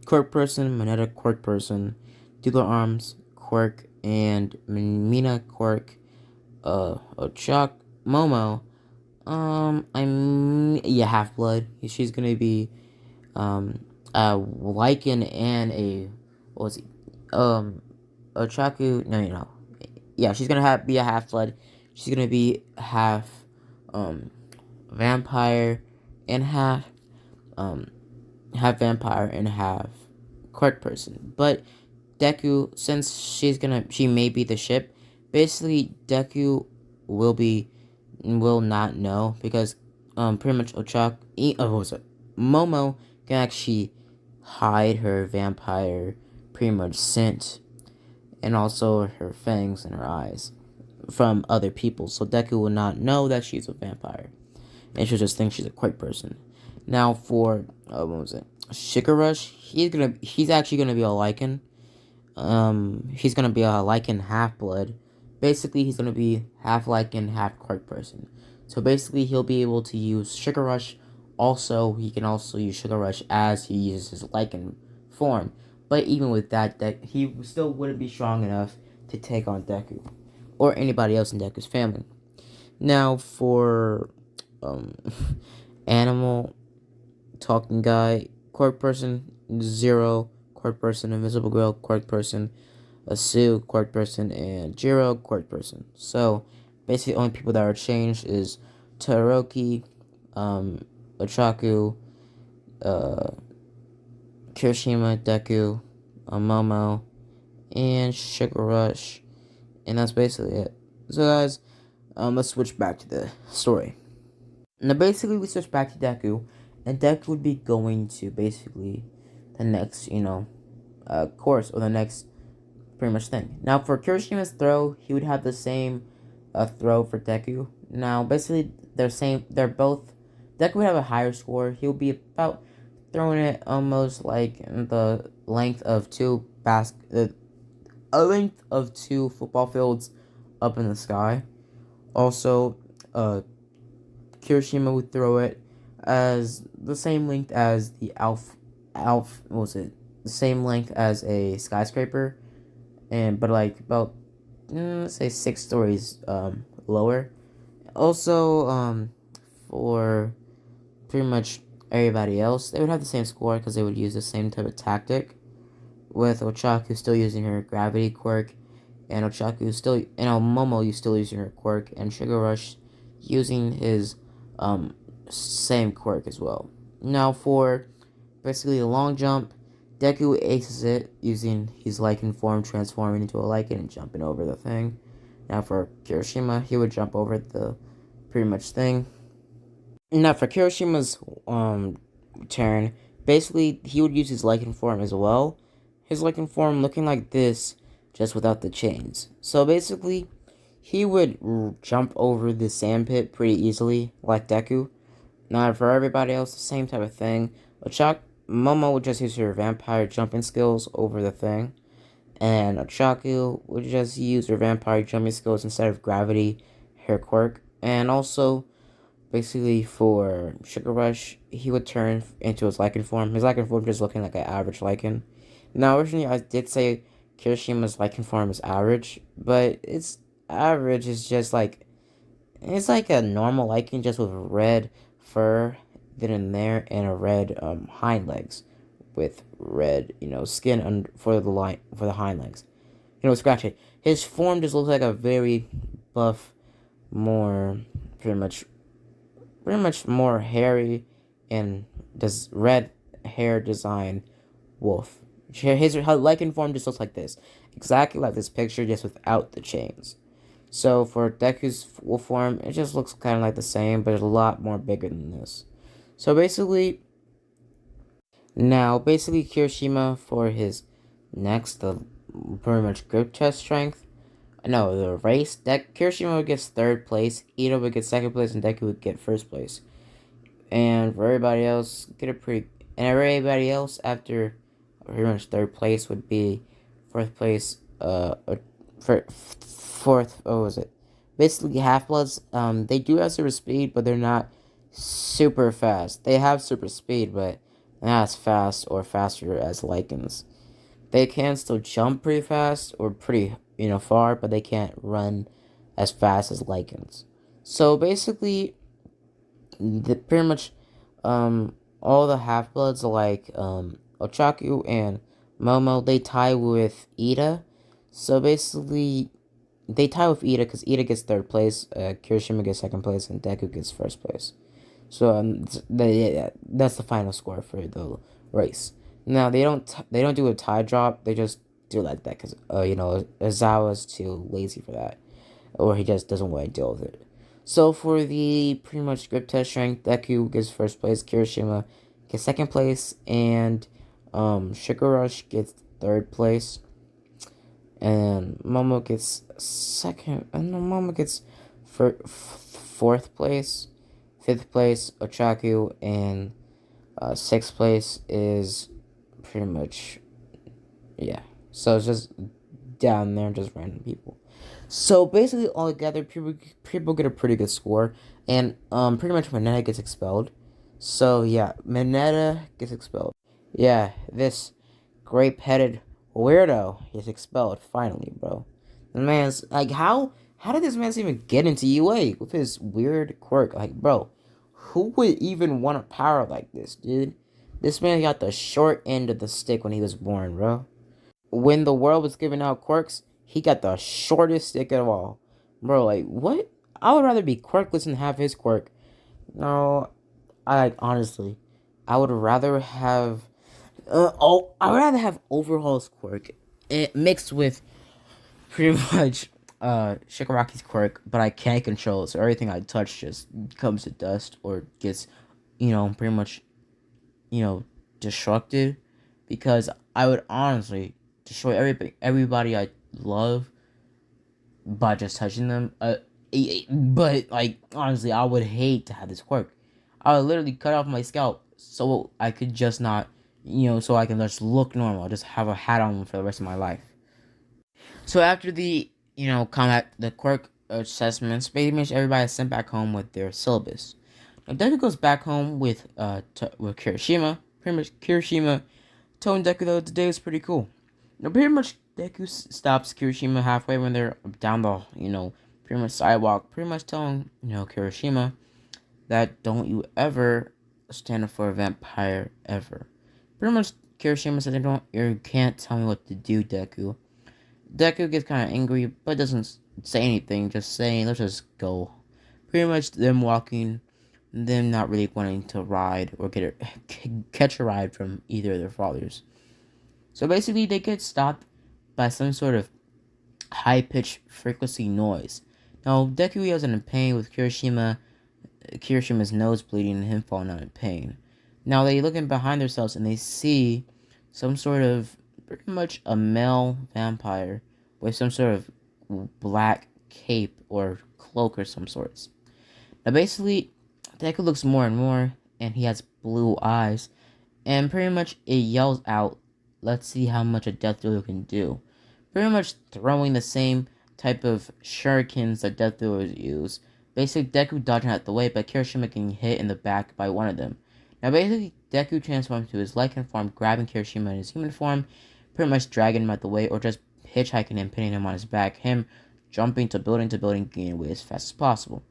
Quirk person, Moneta, quirk person. Dugal Arms, quirk, and Mina, quirk. Ochak, Momo, half blood. She's gonna be, a lycan and a, what was he? Ochaku, no. Yeah, she's gonna be a half blood. She's gonna be half, vampire and half vampire and half quirk person. But Deku, since she may be the ship, basically Deku will not know because pretty much Momo can actually hide her vampire pretty much scent and also her fangs and her eyes from other people, so Deku will not know that she's a vampire, and she'll just think she's a quirk person. Now for Shikarush, he's actually gonna be a lycan. He's gonna be a lycan half blood. Basically, he's gonna be half lycan, half quirk person. So basically, he'll be able to use Sugar Rush. Also, he can also use Sugar Rush as he uses his lycan form. But even with that, he still wouldn't be strong enough to take on Deku or anybody else in Deku's family. Now for animal talking guy, quirk person, Zero, quirk person, Invisible Girl, quirk person, Asu, quirk person, and Jiro, quirk person. So basically, the only people that are changed is Todoroki, Ochaku, Kirishima, Deku, Momo, and Sugar Rush, and that's basically it. So guys, let's switch back to the story. Now basically, we switch back to Deku, and Deku would be going to basically the next, course, or the next pretty much thing. Now for Kirishima's throw, he would have the same throw for Deku. Now basically they're both, Deku would have a higher score. He would be about throwing it almost like in the length of a length of two football fields up in the sky. Also, Kirishima would throw it as the same length as the the same length as a skyscraper, but like about let's say 6 stories lower. Also, for pretty much everybody else, they would have the same score because they would use the same type of tactic. With Ochaku still using her gravity quirk, and Ochaku still, Momo you still using her quirk, and Sugar Rush using his same quirk as well. Now for basically a long jump, Deku aces it using his Lycan form, transforming into a Lycan and jumping over the thing. Now for Kirishima, he would jump over the pretty much thing. Now for Kirishima's turn, basically he would use his Lycan form as well. His Lycan form looking like this, just without the chains. So basically, he would jump over the sand pit pretty easily, like Deku. Now for everybody else, the same type of thing. Momo would just use her vampire jumping skills over the thing. And Ochaku would just use her vampire jumping skills instead of gravity, her quirk. And also, basically for Sugar Rush, he would turn into his Lycan form. His Lycan form just looking like an average Lycan. Now, originally I did say Kirishima's Lycan form is average, but it's average is just like, it's like a normal Lycan just with red fur then and there and a red hind legs with red skin for the hind legs. Scratch it. His form just looks like a very buff, more pretty much more hairy and does red hair design wolf. His Lycan form just looks like this, exactly like this picture, just without the chains. So for Deku's wolf form, it just looks kind of like the same, but it's a lot more bigger than this. So basically, Kirishima for his next, the pretty much grip test strength. No, the race. Kirishima would get third place, Ito would get second place, and Deku would get first place. And for everybody else, everybody else after pretty much third place would be fourth place. Fourth. What was it? Basically, Half Bloods. They do have super speed, but they're not super fast. They have super speed, but not as fast or faster as Lycans. They can still jump pretty fast or pretty far, but they can't run as fast as Lycans. So basically, pretty much all the Half Bloods like Ochaku and Momo, they tie with Ida. So basically, they tie with Ida because Ida gets third place, Kirishima gets second place, and Deku gets first place. So that's the final score for the race. Now they don't do a tie drop. They just do like that because Azawa's too lazy for that, or he just doesn't want to deal with it. So for the pretty much grip test strength, Deku gets first place, Kirishima gets second place, and Sugar Rush gets third place, and Momo gets second, and Momo gets fourth place, fifth place, Ochaku, and sixth place is pretty much, yeah. So it's just down there, just random people. So basically, all together, people get a pretty good score, and pretty much Mineta gets expelled. So yeah, Mineta gets expelled. Yeah, this grape-headed weirdo is expelled finally, bro. The man's like, how did this man even get into UA with his weird quirk? Like, bro, who would even want a power like this, dude? This man got the short end of the stick when he was born, bro. When the world was giving out quirks, he got the shortest stick of all. Bro, like, what? I would rather be quirkless than have his quirk. No, honestly, I would rather have, I would rather have Overhaul's quirk mixed with pretty much, Shikaraki's quirk, but I can't control it, so everything I touch just comes to dust or gets, pretty much, destructed, because I would honestly destroy everybody I love by just touching them. But like honestly, I would hate to have this quirk. I would literally cut off my scalp so I could just not, so I can just look normal. Just have a hat on for the rest of my life. So after the the quirk assessments, pretty much everybody is sent back home with their syllabus. Now Deku goes back home with Kirishima. Pretty much Kirishima told Deku that today was pretty cool. Now pretty much Deku stops Kirishima halfway when they're down the, pretty much sidewalk, pretty much telling, Kirishima that don't you ever stand up for a vampire ever. Pretty much Kirishima said you can't tell me what to do, Deku. Deku gets kind of angry, but doesn't say anything, just saying, let's just go. Pretty much them walking, them not really wanting to ride or catch a ride from either of their fathers. So basically, they get stopped by some sort of high-pitched frequency noise. Now, Deku is in pain with Kirishima's nose bleeding and him falling out in pain. Now, they looking behind themselves and they see some sort of pretty much a male vampire with some sort of black cape or cloak or some sorts. Now, basically, Deku looks more and more, and he has blue eyes, and pretty much it yells out, let's see how much a Death Dealer can do. Pretty much throwing the same type of shurikens that Death Dealers use. Basically, Deku dodging out the way, but Kirishima getting hit in the back by one of them. Now, basically, Deku transforms to his lycan form, grabbing Kirishima in his human form, pretty much dragging him out the way, or just hitchhiking and pinning him on his back, him jumping to building, getting away as fast as possible.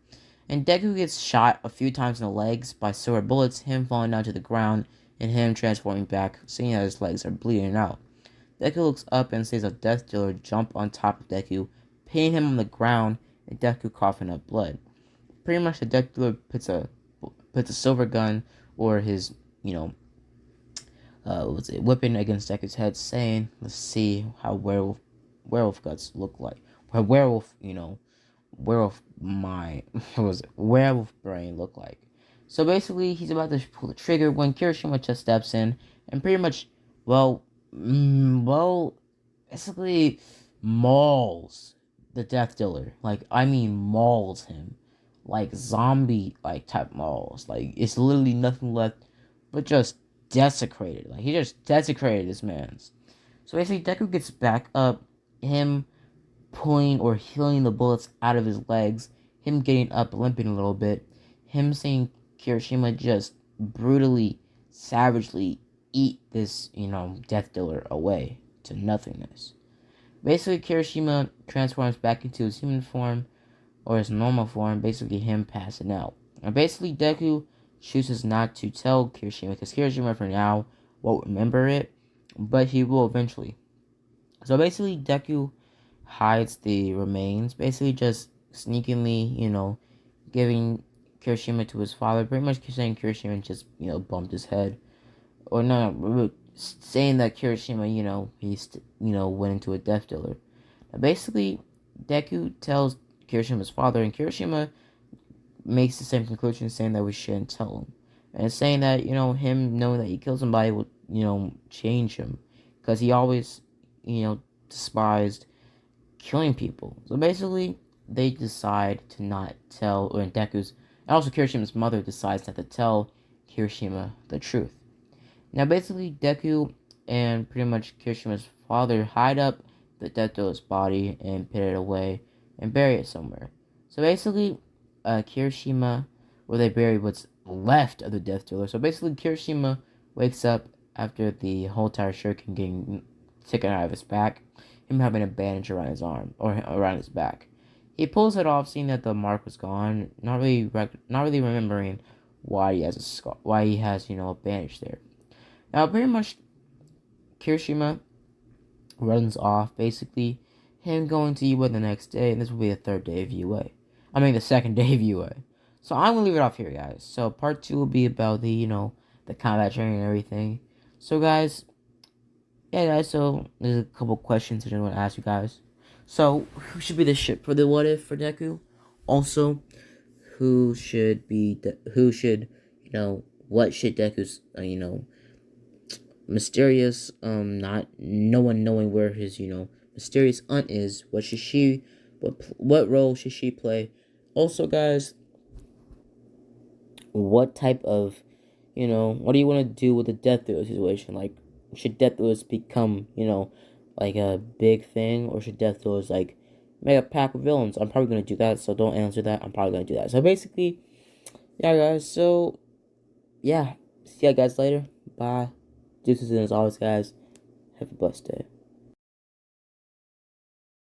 And Deku gets shot a few times in the legs by silver bullets, him falling down to the ground, and him transforming back, seeing that his legs are bleeding out. Deku looks up and sees a Death Dealer jump on top of Deku, pinning him on the ground, and Deku coughing up blood. Pretty much the Death Dealer puts a silver gun or his, whipping against Deku's head, saying, let's see how werewolf guts look like. Or werewolf werewolf brain look like. So basically, he's about to pull the trigger when Kirishima just steps in and pretty much, basically mauls the Death Dealer. Like, I mean mauls him. Like zombie type mauls. Like, it's literally nothing left but just desecrated. Like, he just desecrated this man's. So basically, Deku gets back up, him pulling or healing the bullets out of his legs, him getting up, limping a little bit, him seeing Kirishima just brutally, savagely eat this, Death Dealer away to nothingness. Basically, Kirishima transforms back into his human form, or his normal form, basically him passing out. And basically, Deku chooses not to tell Kirishima, because Kirishima for now won't remember it, but he will eventually. So basically, Deku hides the remains, basically just sneakily, giving Kirishima to his father, pretty much saying Kirishima just, bumped his head. Or no, saying that Kirishima, went into a Death Dealer. Now basically, Deku tells Kirishima's father, and Kirishima makes the same conclusion, saying that we shouldn't tell him. And saying that, him knowing that he killed somebody would, change him. Because he always, despised killing people. So basically, they decide to not tell, and also Kirishima's mother decides not to tell Kirishima the truth. Now basically, Deku and pretty much Kirishima's father hide up the Death Dealer's body and put it away and bury it somewhere. So basically, Kirishima, where they bury what's left of the Death Dealer. So basically, Kirishima wakes up after the whole entire shuriken getting taken out of his back, him having a bandage around his arm or around his back. He pulls it off, seeing that the mark was gone, not really remembering why he has a scar, why he has a bandage there. Now, pretty much, Kirishima runs off. Basically, him going to UA the next day, and this will be the third day of UA. I mean, the second day of UA. So I'm gonna leave it off here, guys. So part 2 will be about the the combat training and everything. So guys, yeah, guys. So there's a couple questions I want to ask you guys. So who should be the ship for the what if for Deku? Also, what should Deku's mysterious not no one knowing where his mysterious aunt is, what role should she play? Also guys, what type of what do you want to do with the Death Dealer situation? Like, should Death Dealers become like a big thing, or should Death Dealers like make a pack of villains? I'm probably gonna do that, so don't answer that. I'm probably gonna do that. So basically, yeah guys, so yeah, see you guys later. Bye. Deuces, and as always guys, have a blessed day.